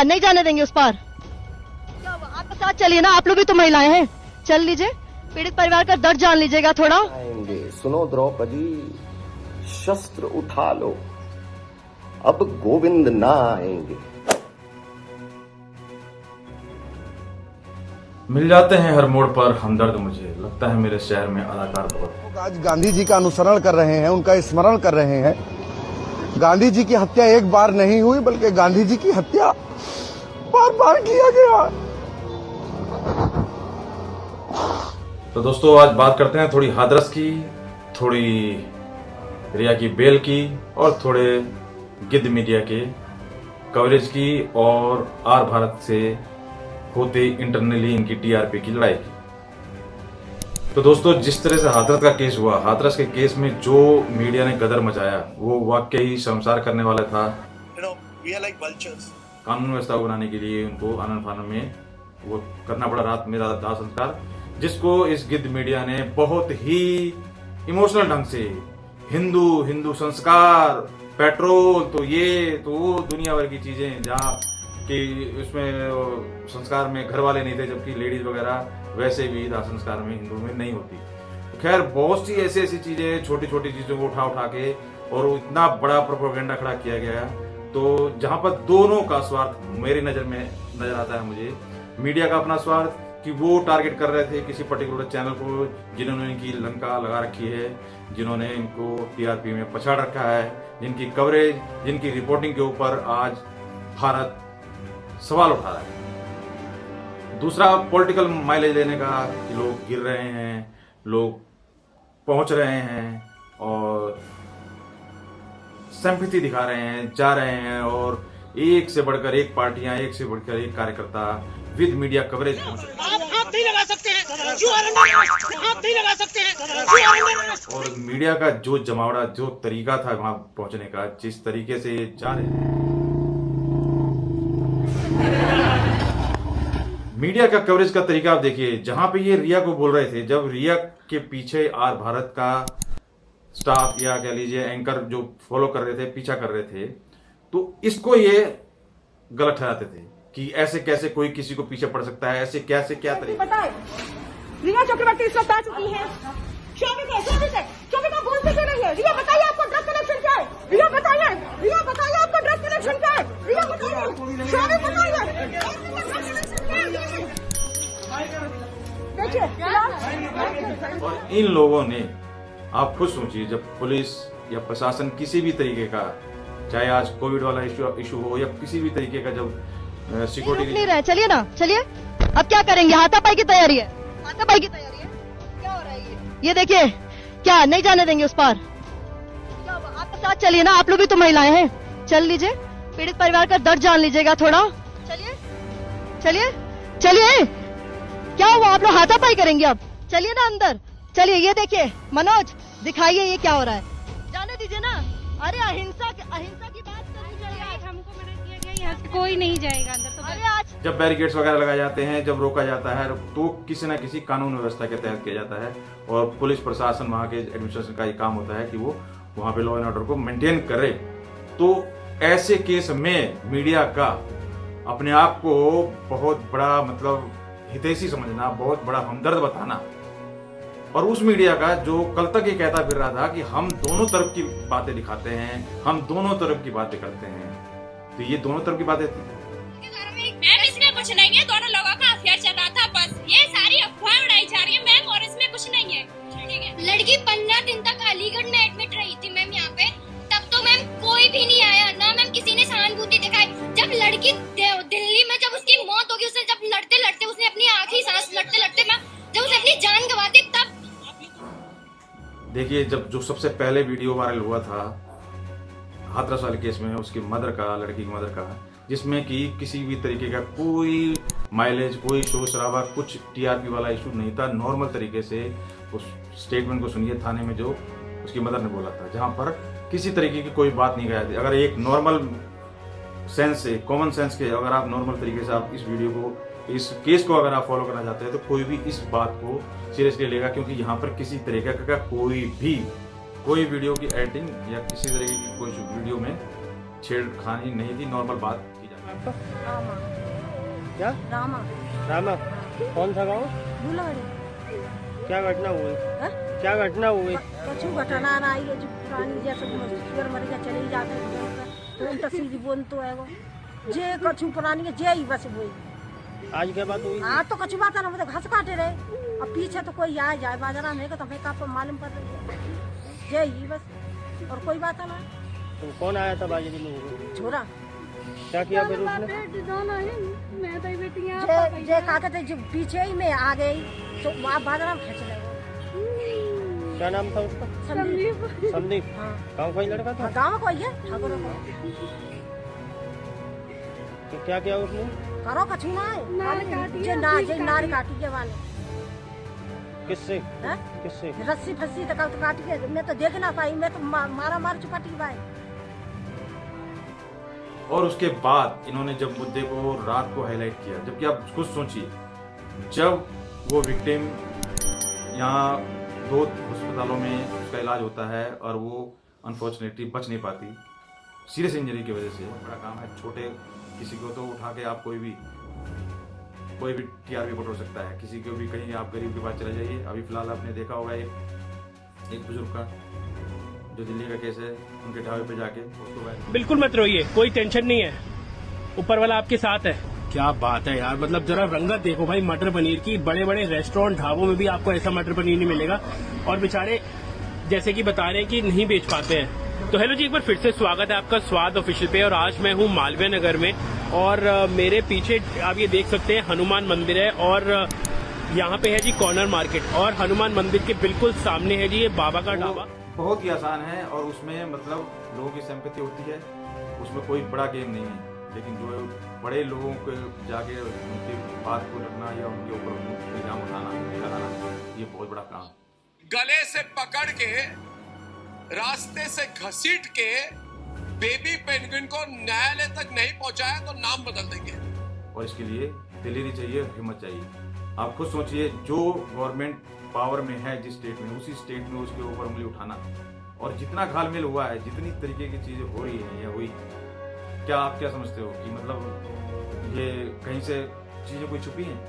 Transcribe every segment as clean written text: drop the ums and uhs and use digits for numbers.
नहीं जाने देंगे उस पार। क्या हुआ? आपके साथ चलिए ना, आप लोग भी तो महिलाएं हैं, चल लीजिए। पीड़ित परिवार का दर्द जान लीजिएगा थोड़ा। आएंगे, सुनो द्रौपदी, शस्त्र उठा लो, अब गोविंद ना आएंगे। मिल जाते हैं हर मोड़ पर हमदर्द, मुझे लगता है मेरे शहर में अदाकार बहुत। आज गांधी जी का अनुसरण कर रहे हैं, उनका स्मरण कर रहे हैं। गांधी जी की हत्या एक बार नहीं हुई, बल्कि गांधी जी की हत्या बार बार किया गया। तो दोस्तों आज बात करते हैं थोड़ी हाथरस की, थोड़ी रिया की बेल की और थोड़े गिद्ध मीडिया के कवरेज की और आर भारत से होते इंटरनली इनकी टीआरपी की लड़ाई की। तो दोस्तों जिस तरह से हाथरस का केस हुआ, हाथरस के केस में जो मीडिया ने गदर मचाया वो वाकई शर्मसार करने वाला था। कानून व्यवस्था को बनाने के लिए उनको आनंद फानन में वो करना पड़ा रात में दाह संस्कार, जिसको इस गिद्ध मीडिया ने बहुत ही इमोशनल ढंग से हिंदू संस्कार, पेट्रोल तो ये तो वो दुनिया भर की चीजें, जहाँ कि उसमें संस्कार में घर वाले नहीं थे, जबकि लेडीज वगैरह वैसे भी दाह संस्कार में हिंदू में नहीं होती। खैर बहुत सी ऐसी चीजें, छोटी छोटी चीजों को उठा के और इतना बड़ा प्रोपेगेंडा खड़ा किया गया। तो जहां पर दोनों का स्वार्थ मेरी नजर में नजर आता है मुझे, मीडिया का अपना स्वार्थ कि वो टारगेट कर रहे थे किसी पर्टिकुलर चैनल को जिन्होंने इनकी लंका लगा रखी है, जिन्होंने इनको टीआरपी में पछाड़ रखा है, जिनकी कवरेज, जिनकी रिपोर्टिंग के ऊपर आज भारत सवाल उठा रहा है। दूसरा पॉलिटिकल माइलेज लेने का कि लोग गिर रहे हैं, लोग पहुंच रहे हैं और सिंपैथी दिखा रहे हैं, जा रहे हैं और एक से बढ़कर एक पार्टियां, एक से बढ़कर एक कार्यकर्ता विद मीडिया कवरेज पहुंच रहे हैं। आप नहीं लगा सकते हैं, आप नहीं लगा सकते हैं। और मीडिया का जो जमावड़ा, जो तरीका था वहां पहुंचने का, जिस तरीके से ये जा रहे हैं, मीडिया का कवरेज का तरीका आप देखिए। जहां पे ये रिया को बोल रहे थे, जब रिया के पीछे आर भारत का स्टाफ या कह लीजिए एंकर जो फॉलो कर रहे थे, पीछा कर रहे थे, तो इसको ये गलत ठहराते थे कि ऐसे कैसे कोई किसी को पीछे पड़ सकता है, ऐसे कैसे क्या तरीका। पता है रिया चक्रवर्ती इस वक्त आ चुकी है। शोभिता बोलते क्यों नहीं है? रिया बताइए आपको ड्रग कनेक्शन क्या है? रिया बताइए आपको ड्रग कनेक्शन क्या है? रिया बताइए, शोभी बताइए। देखिए और इन लोगों ने, आप खुद सोचिए, जब पुलिस या प्रशासन किसी भी तरीके का, चाहे आज कोविड वाला इशू हो या किसी भी तरीके का, जब सिक्योरिटी नहीं रहे, चलिए ना, चलिए। अब क्या करेंगे? हाथापाई की तैयारी है, हाथापाई की तैयारी है। क्या हो रहा है ये देखिए, क्या नहीं जाने देंगे उस पार। क्या हुआ? आपके साथ चलिए ना, आप लोग भी तो महिलाएं हैं, चल लीजिए। पीड़ित परिवार का दर्द जान लीजिएगा थोड़ा। चलिए चलिए चलिए। क्या हुआ? आप लोग हाथापाई करेंगे अब? चलिए ना अंदर, चलिए। ये देखिए मनोज, दिखाइए ये क्या हो रहा है, जाने दीजिए ना। अरे अहिंसा की बात करनी चाहिए। आज हमको मना किया गया, यहाँ से कोई नहीं जाएगा अंदर। तो अरे आज जब बैरिकेड्स वगैरह लगाए जाते हैं, जब रोका जाता है, तो किसी न किसी कानून व्यवस्था के तहत किया जाता है और पुलिस प्रशासन, वहाँ के एडमिनिस्ट्रेशन का ये काम होता है कि वो वहाँ पे लॉ एंड ऑर्डर को मेंटेन करे। तो ऐसे केस में मीडिया का अपने आप को बहुत बड़ा मतलब हितैषी समझना, बहुत बड़ा हमदर्द बताना, और उस मीडिया का जो कल तक ये कहता फिर रहा था कि हम दोनों तरफ की बातें दिखाते हैं, हम दोनों तरफ की बातें करते हैं, तो ये दोनों तरफ की बातें थी। मैम इसमें कुछ नहीं है, दोनों लोगों का अफेयर चल रहा था, बस ये सारी अफवाह उड़ाई जा रही है मैम, और इसमें कुछ नहीं है। ठीक है, लड़की 15 दिन तक अलीगढ़ में एडमिट रही थी मैम यहाँ पे, तब तो मैम कोई भी नहीं आया ना मैम, किसी ने सहानुभूति दिखाई। जब लड़की दिल्ली में जब उसकी मौत होगी, उसने जब लड़ते उसने अपनी आखिरी सांस लड़ते मैम, जब उसने अपनी जान गंवा दी, तब देखिए जब जो सबसे पहले वीडियो वायरल हुआ था हाथरस वाले केस में, उसकी मदर का, लड़की की मदर का, जिसमें कि किसी भी तरीके का कोई माइलेज, कोई शोर शराबा, कुछ टीआरपी वाला इशू नहीं था। नॉर्मल तरीके से उस स्टेटमेंट को सुनिए थाने में जो उसकी मदर ने बोला था, जहां पर किसी तरीके की कोई बात नहीं गई थी। अगर एक नॉर्मल सेंस से, कॉमन सेंस के, अगर आप नॉर्मल तरीके से आप इस वीडियो को, इस केस को अगर आप फॉलो करना चाहते हैं, तो कोई भी इस बात को सीरियसली लेगा, क्योंकि यहाँ पर किसी तरीके का कोई वीडियो की एडिटिंग या किसी तरीके की कोई वीडियो में छेड़खानी नहीं थी, नॉर्मल बात की जाती है। आपका? रामा। क्या? रामा। रामा। कौन सा गाँव? बुलाड़ी। क्या घटना हुई? हाँ? क्या घटना हुई? कुछ घटना ना आई है जो पुरानी जैसे सुअर मर गया चले ही जाते हैं तो उल्टा सीधी बोल तो है वो जे कछु पुरानी है जे ही बस वही। आज क्या बात हुई? हाँ तो कछु बात है ना मतलब घास काटे रहे अब पीछे तो कोई आए जाए बाजारा में तो हमें का मालूम पड़ रही है जे ही बस और कोई बात ना। तो कौन आया था बाजी में? छोरा क्या किया फिर उसने? जे कहते थे जो पीछे ही में आ गई तो वहाँ बाजारा में खींच रहे। क्या नाम था उसका? संदीप। संदीप। हाँ। गाँव का ही लड़का था? गाँव कोई है ठाकुर को। तो क्या किया उसने? करो कछु ना है जे नार काटी के वाले। किससे? हैं? किससे? रस्सी फस्सी तो कल तो काटी के मैं तो देख ना पाई मैं तो मारा मार चुकाटी भाई। और उसके बाद इन्होंने जब मुद्दे को रात को हाईलाइट किया, जबकि आप खुद सोचिए जब वो विक्टिम यहाँ 2 अस्पतालों में उसका इलाज होता है और वो अनफॉर्चुनेटली बच नहीं पाती सीरियस इंजरी की वजह से। बड़ा काम है, छोटे किसी को तो उठा के आप कोई भी टीआर रिपोर्ट हो सकता है, किसी को भी कहीं आप गरीब के पास चले जाइए। अभी फिलहाल आपने देखा होगा एक बुजुर्ग का जो दिल्ली का केस है, उनके ढाबे पे जाके उसको बिल्कुल मत रोइए, कोई टेंशन नहीं है, ऊपर वाला आपके साथ है। क्या बात है यार, मतलब जरा रंगत देखो भाई मटर पनीर की। बड़े बड़े रेस्टोरेंट ढाबों में भी आपको ऐसा मटर पनीर नहीं मिलेगा और बेचारे जैसे कि बता रहे हैं कि नहीं बेच पाते हैं। तो हेलो जी, एक बार फिर से स्वागत है आपका स्वाद ऑफिशियल पे। और आज मैं हूँ मालवीय नगर में और मेरे पीछे आप ये देख सकते हैं हनुमान मंदिर है और यहाँ पे है जी कॉर्नर मार्केट और हनुमान मंदिर के बिल्कुल सामने है जी ये बाबा का ढाबा। बहुत ही आसान है और उसमें मतलब लोगों की सिंपैथी होती है, उसमें कोई बड़ा गेम नहीं है। लेकिन जो बड़े लोगों को जाके उनकी बात को रखना या उनके ऊपर इल्जाम उठाना कराना, ये बहुत बड़ा काम। गले से पकड़ के रास्ते से घसीट के बेबी पेंगुइन को न्यायालय तक नहीं पहुंचाया तो नाम बदल देंगे। और इसके लिए दिल्ली नहीं चाहिए, हिम्मत चाहिए। आप खुद सोचिए, जो गवर्नमेंट पावर में है जिस स्टेट में, उसी स्टेट में उसके ऊपर उंगली उठाना और जितना घालमेल हुआ है, जितनी तरीके की चीजें हो रही है या हुई, क्या आप क्या समझते हो कि मतलब ये कहीं से चीजें कोई छुपी हैं?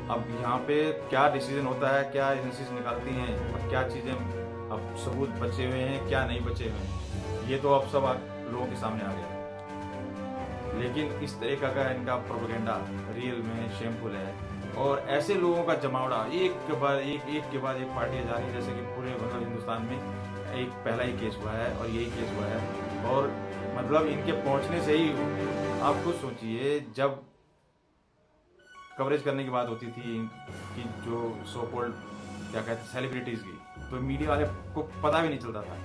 अब यहाँ पे क्या डिसीजन होता है, क्या एजेंसीज निकालती हैं और क्या चीजें अब सबूत बचे हुए हैं, क्या नहीं बचे हुए हैं, ये तो अब सब लोगों के सामने आ गया। लेकिन इस तरीका का इनका प्रोपेगेंडा रियल में शेमफुल है और ऐसे लोगों का जमावड़ा एक के बाद एक पार्टी जा रही है, जैसे कि पूरे मतलब हिंदुस्तान में एक पहला ही केस हुआ है और यही केस हुआ है। और मतलब इनके पहुंचने से ही आप खुद सोचिए, जब कवरेज करने की बात होती थी कि जो सो कॉल्ड क्या कहते हैं सेलिब्रिटीज की, तो मीडिया वाले को पता भी नहीं चलता था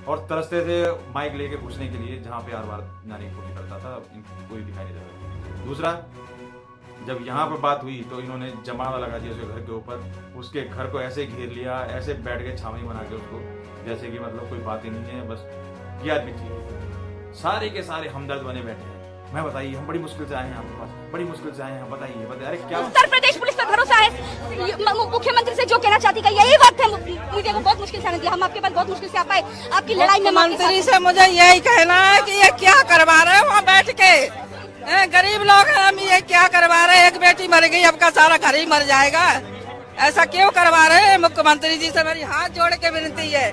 और तरसते थे माइक लेके घुसने के लिए, जहाँ पे हर बार जाने की कोशिश करता था, कोई दिखाई नहीं देता। दूसरा, जब यहाँ पर बात हुई तो इन्होंने जमाना लगा दिया उसके घर के ऊपर, उसके घर को ऐसे घेर लिया, ऐसे बैठ के छावनी बना के उसको, जैसे कि मतलब कोई बात ही नहीं है, बस याद भी ठीक। सारे के सारे हमदर्द बने बैठे हैं। मैं बताइए, हम बड़ी मुश्किल से आए हैं आपके पास, बड़ी मुश्किल से आए हैं, बताइए अरे क्या उत्तर प्रदेश पुलिस पर भरोसा है? मुख्यमंत्री से जो कहना चाहती है यही बात है, मुझे को बहुत मुश्किल से आने दिया, हम आपके पास बहुत मुश्किल से आ पाए, आपकी लड़ाई में। मंत्री से मुझे यही कहना है कि ये क्या करवा रहे हैं वहाँ बैठ के, गरीब लोग हैं हम, ये क्या करवा रहे हैं? एक बेटी मर गई, अब का सारा घर ही मर जाएगा, ऐसा क्यों करवा रहे हैं? मुख्यमंत्री जी से मेरी हाथ जोड़ के विनती है,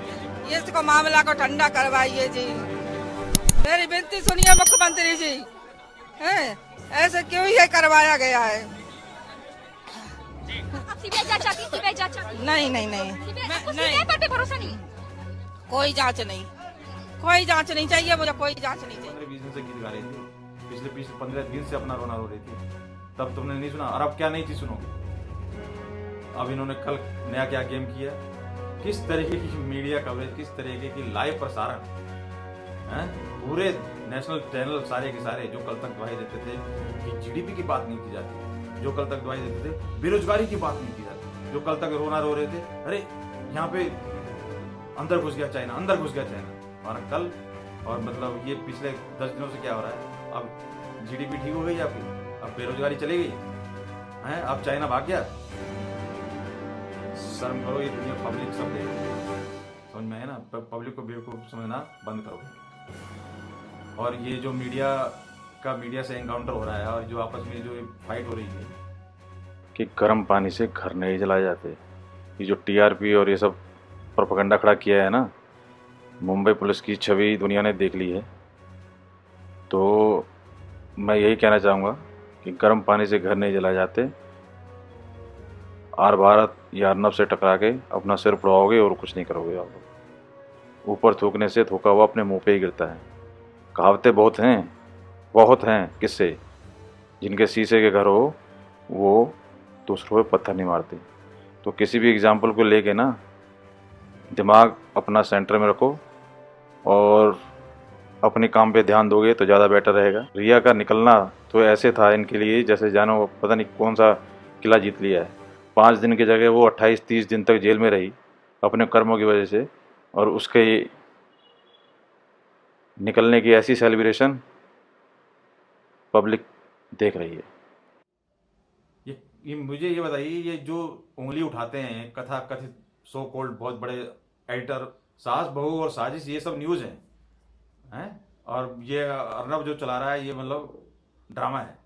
इसको मामला को ठंडा करवाइए जी, मेरी विनती सुनिए मुख्यमंत्री जी। ऐसे क्यों ये करवाया गया है? सीबीआई जांच चाहती, सीबीआई जांच चाहती? नहीं, सीबीआई पर भी भरोसा नहीं, कोई जांच नहीं, कोई जांच नहीं चाहिए मुझे, कोई जांच नहीं चाहिए। 15-20 दिन से गीत गा रही थी, पिछले 15 दिन से अपना रोना रो रही थी, तब तुमने नहीं सुना और अब क्या नई चीज सुनोगे? अब इन्होंने कल नया क्या गेम किया, किस तरीके की मीडिया कवरेज, किस तरीके की लाइव प्रसारण है, पूरे नेशनल चैनल सारे के सारे जो कल तक गवाही देते थे कि जीडीपी की बात नहीं की जाती, जो कल तक गवाही देते थे बेरोजगारी की बात नहीं की जाती, जो कल तक रोना रो रहे थे अरे यहाँ पे अंदर घुस गया चाइना, अंदर घुस गया चाइना, और कल और मतलब ये पिछले 10 दिनों से क्या हो रहा है? अब जीडीपी ठीक हो गई आपकी, अब बेरोजगारी चली गई है, अब चाइना भाग गया। शर्म करो, ये दुनिया पब्लिक सब देख रही है, समझ में है ना? पब्लिक को बेवकूफ समझना बंद करो। और ये जो मीडिया का मीडिया से एनकाउंटर हो रहा है और जो आपस में जो फाइट हो रही है कि गर्म पानी से घर नहीं जलाए जाते, ये जो टीआरपी और ये सब प्रोपेगेंडा खड़ा किया है ना, मुंबई पुलिस की छवि दुनिया ने देख ली है। तो मैं यही कहना चाहूँगा कि गर्म पानी से घर नहीं जलाए जाते, आर भारत या अर्नब से टकरा के अपना सिर उड़ाओगे और कुछ नहीं करोगे आप। ऊपर थूकने से थूका हुआ अपने मुंह पे ही गिरता है। कहावतें बहुत हैं किससे, जिनके शीशे के घर हो वो दूसरों पे पत्थर नहीं मारते। तो किसी भी एग्जाम्पल को लेके ना दिमाग अपना सेंटर में रखो और अपने काम पे ध्यान दोगे तो ज़्यादा बेटर रहेगा। रिया का निकलना तो ऐसे था इनके लिए जैसे जानो पता नहीं कौन सा किला जीत लिया है। 5 दिन की जगह वो 28-30 दिन तक जेल में रही अपने कर्मों की वजह से, और उसके निकलने की ऐसी सेलिब्रेशन पब्लिक देख रही है। ये मुझे ये बताइए, ये जो उंगली उठाते हैं कथा कथित सो कॉल्ड बहुत बड़े एडिटर, सास बहू और साजिश, ये सब न्यूज़ हैं और ये अर्नब जो चला रहा है ये मतलब ड्रामा है।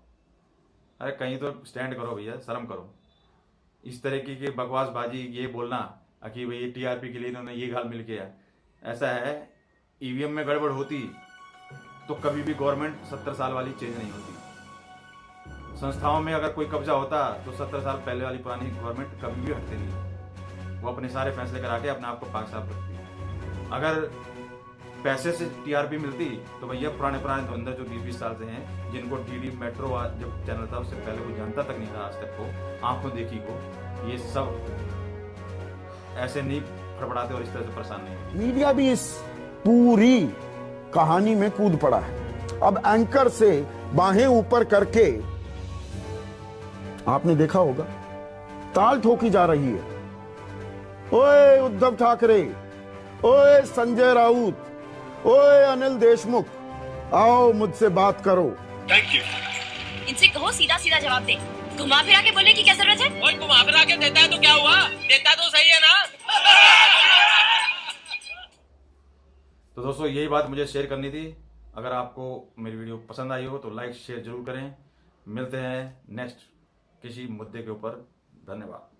अरे कहीं तो स्टैंड करो भैया, शर्म करो। इस तरीके की बकवासबाजी ये बोलना कि भाई टीआरपी के लिए इन्होंने ये गाल मिल किया, ऐसा है ईवीएम में गड़बड़ होती तो कभी भी गवर्नमेंट 70 साल वाली चेंज नहीं होती। संस्थाओं में अगर कोई कब्जा होता तो 70 साल पहले वाली पुरानी गवर्नमेंट कभी भी हटती नहीं। वो अपने सारे फैसले करा के अपने आप को पाक साफ रखती। अगर पैसे से टीआरपी मिलती तो भैया पुराने धुरंधर जो 20-20 साल से हैं, जिनको डीडी मेट्रो जब चैनल था उससे पहले कोई जानता तक नहीं था आज तक को, आंखों देखी को, ये सब ऐसे नहीं फड़फड़ाते और इस तरह से परेशान नहीं। मीडिया भी इस पूरी कहानी में कूद पड़ा है। अब एंकर से बाहें ऊपर करके आपने देखा होगा ताल ठोकी जा रही है। ओए उद्धव ठाकरे, ओए संजय राउत, ओए अनिल देशमुख, आओ मुझसे बात करो। Thank you. इनसे कहो सीधा सीधा जवाब दे, घुमा फिरा के बोलने की क्या जरूरत है? और घुमा फिरा के देता है तो क्या हुआ, देता तो सही है ना। तो दोस्तों यही बात मुझे शेयर करनी थी। अगर आपको मेरी वीडियो पसंद आई हो तो लाइक शेयर जरूर करें। मिलते हैं नेक्स्ट किसी मुद्दे के ऊपर। धन्यवाद।